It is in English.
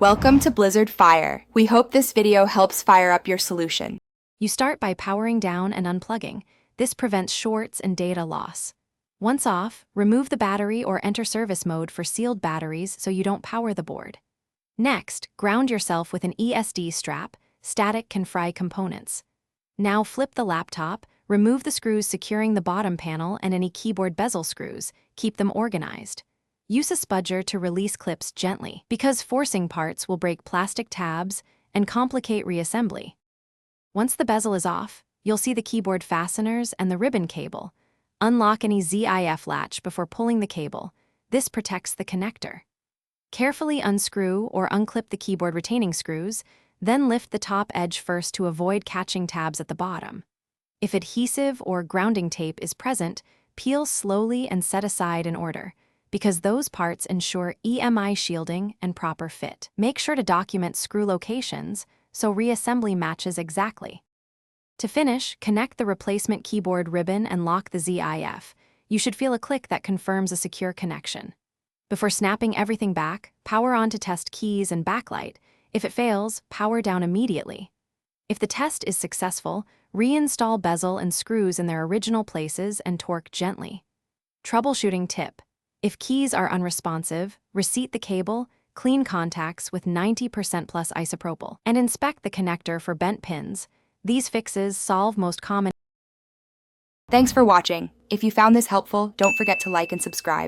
Welcome to Blizzard Fire. We hope this video helps fire up your solution. You start by powering down and unplugging. This prevents shorts and data loss. Once off, remove the battery or enter service mode for sealed batteries so you don't power the board. Next, ground yourself with an ESD strap. Static can fry components. Now flip the laptop, remove the screws securing the bottom panel and any keyboard bezel screws. Keep them organized. Use a spudger to release clips gently, because forcing parts will break plastic tabs and complicate reassembly. Once the bezel is off, you'll see the keyboard fasteners and the ribbon cable. Unlock any ZIF latch before pulling the cable. This protects the connector. Carefully unscrew or unclip the keyboard retaining screws, then lift the top edge first to avoid catching tabs at the bottom. If adhesive or grounding tape is present, peel slowly and set aside in order, because those parts ensure EMI shielding and proper fit. Make sure to document screw locations so reassembly matches exactly. To finish, connect the replacement keyboard ribbon and lock the ZIF. You should feel a click that confirms a secure connection. Before snapping everything back, power on to test keys and backlight. If it fails, power down immediately. If the test is successful, reinstall bezel and screws in their original places and torque gently. Troubleshooting tip: if keys are unresponsive, reseat the cable, clean contacts with 90% plus isopropyl, and inspect the connector for bent pins. These fixes solve most common. Thanks for watching. If you found this helpful, don't forget to like and subscribe.